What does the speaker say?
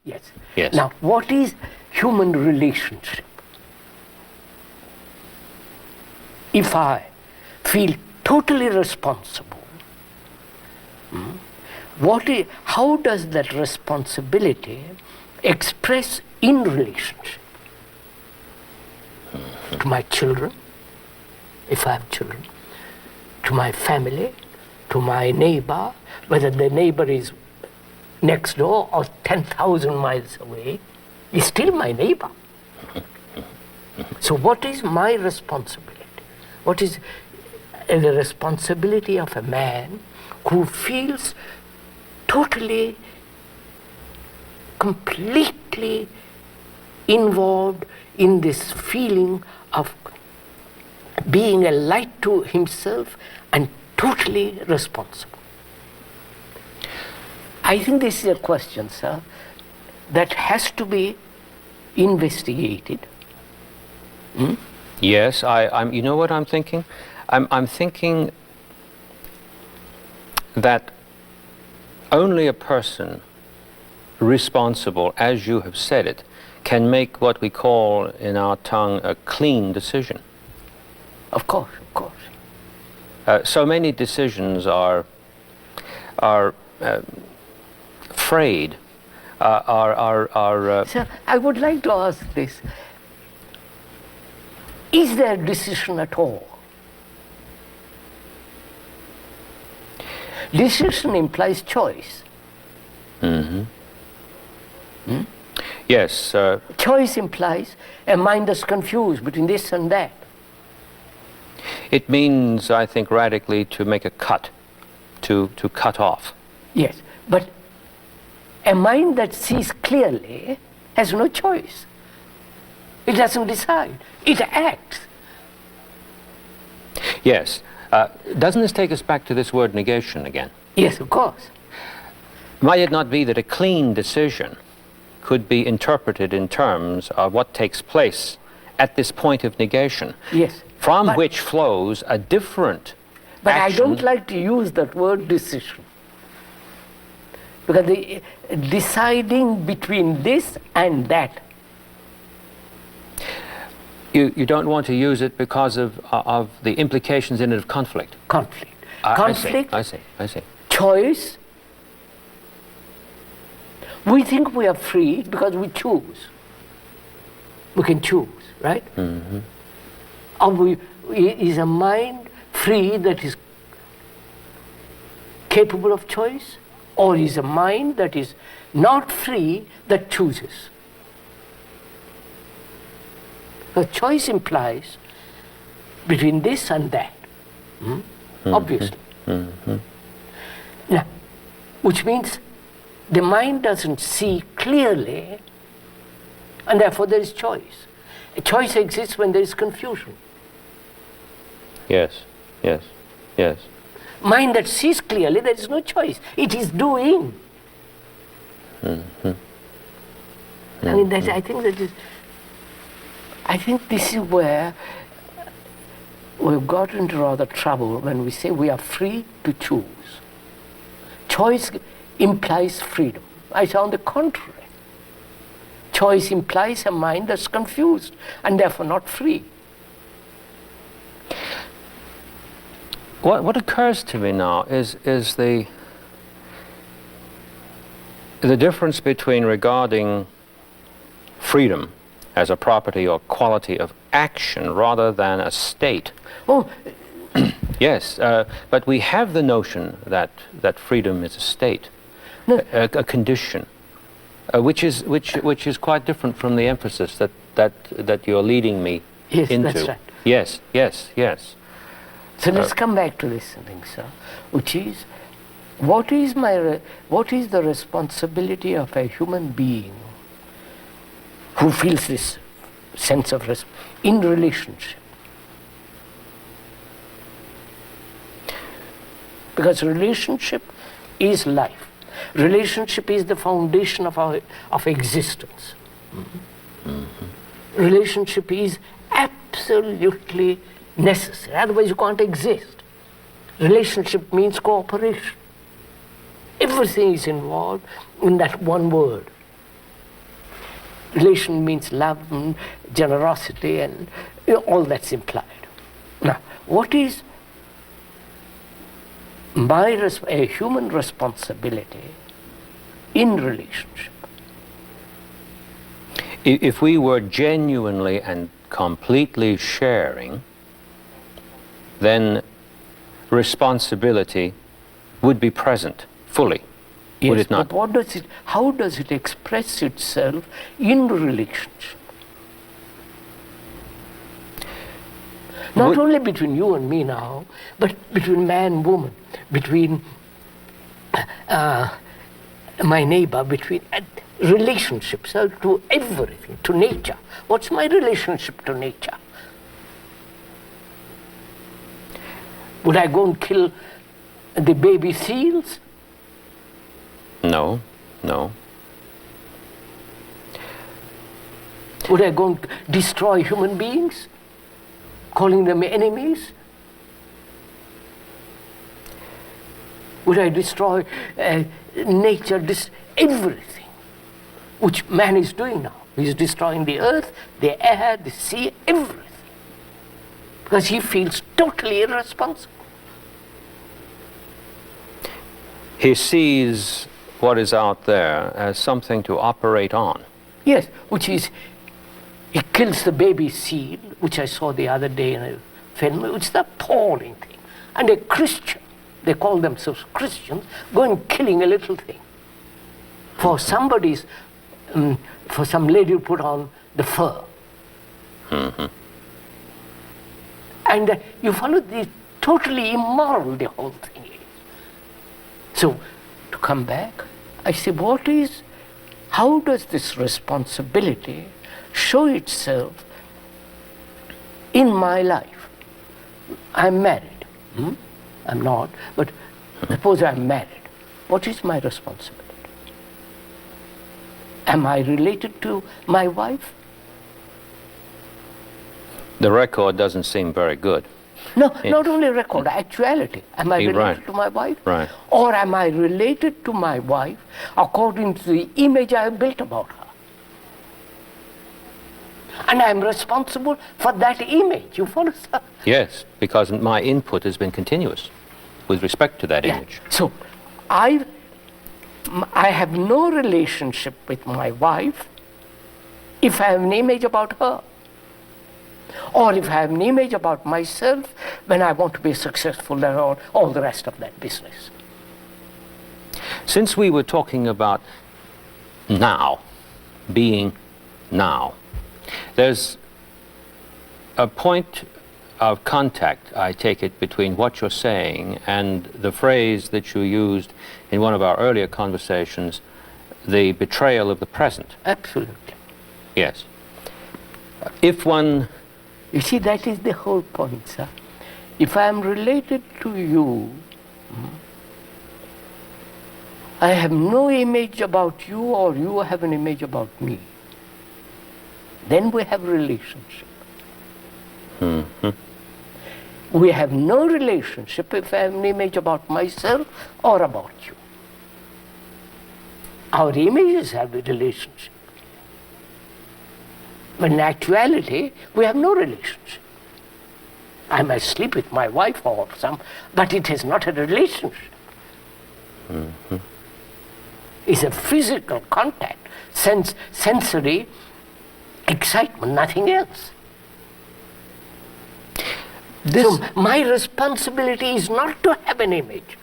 Yes. Yes. Now, what is human relationship? If I feel totally responsible, how does that responsibility express in relationship? To my children, if I have children, to my family, to my neighbor, whether the neighbor is next door or 10,000 miles away, is still my neighbor. So what is my responsibility? What is the responsibility of a man who feels totally, completely involved in this feeling of being a light to himself and totally responsible? I think this is a question, sir, that has to be investigated. Yes, I'm. You know what I'm thinking? I'm thinking that only a person responsible, as you have said it, can make what we call in our tongue a clean decision. Of course, of course. So many decisions are frayed. Sir, I would like to ask this. Is there a decision at all? Decision implies choice. Yes. Choice implies a mind that's confused between this and that. It means, I think, radically to make a cut, to cut off. Yes, but a mind that sees clearly has no choice. It doesn't decide, it acts. Yes. Doesn't this take us back to this word negation again? Yes, of course. Might it not be that a clean decision could be interpreted in terms of what takes place at this point of negation? Yes. From which flows a different But action. I don't like to use that word decision. Because the deciding between this and that. You don't want to use it because of the implications in it of conflict. Conflict. Conflict. I see. Choice. We think we are free because we choose. We can choose, right? Or is a mind free that is capable of choice? Or is a mind that is not free that chooses? The choice implies between this and that, obviously. Now, which means the mind doesn't see clearly, and therefore there is choice. A choice exists when there is confusion. Yes. Mind that sees clearly, there is no choice. It is doing. I mean, I think this is where we've got into rather trouble when we say we are free to choose. Choice implies freedom. I say on the contrary. Choice implies a mind that's confused and therefore not free. What occurs to me now is the difference between regarding freedom as a property or quality of action rather than a state. Oh, yes, but we have the notion that freedom is a state, a condition, which is quite different from the emphasis that you're leading me into. That's right. Yes. So let's come back to this thing, sir, which is, what is the responsibility of a human being who feels this sense of in relationship? Because relationship is life. Relationship is the foundation of existence. Relationship is absolutely necessary, otherwise you can't exist. Relationship means cooperation. Everything is involved in that one word. relation means love and generosity and all that's implied. Now, what is a human responsibility in relationship? If we were genuinely and completely sharing, then responsibility would be present fully, would it not? But how does it express itself in relationship? Not only between you and me now, but between man and woman, between my neighbor, between relationships, to everything, to nature. What's my relationship to nature? Would I go and kill the baby seals? No, no. Would I go and destroy human beings, calling them enemies? Would I destroy nature, everything, which man is doing now? He's destroying the earth, the air, the sea, everything, because he feels totally irresponsible. He sees what is out there as something to operate on. Yes, which is, he kills the baby seal, which I saw the other day in a film, which is the appalling thing. And a Christian, they call themselves Christians, going killing a little thing. For somebody's, for some lady to put on the fur. Mm-hmm. And you follow the totally immoral the whole thing is. So, to come back, I say, how does this responsibility show itself in my life? I'm married. I'm not, but suppose I'm married. What is my responsibility? Am I related to my wife? The record doesn't seem very good. No, not only record, actuality. Am I related to my wife? Right. Or am I related to my wife according to the image I have built about her? And I'm responsible for that image. You follow, sir? Yes, because my input has been continuous with respect to that image. So, I have no relationship with my wife if I have an image about her. Or if I have an image about myself when I want to be successful and all the rest of that business. Since we were talking about now, being now, there's a point of contact, I take it, between what you're saying and the phrase that you used in one of our earlier conversations, the betrayal of the present. Absolutely. Yes. If one... You see, that is the whole point, sir. If I am related to you, I have no image about you or you have an image about me. Then we have relationship. Mm-hmm. We have no relationship if I have an image about myself or about you. Our images have a relationship. But in actuality, we have no relationship. I might sleep with my wife or some, but it is not a relationship. Mm-hmm. It's a physical contact, sensory excitement, nothing else. So my responsibility is not to have an image.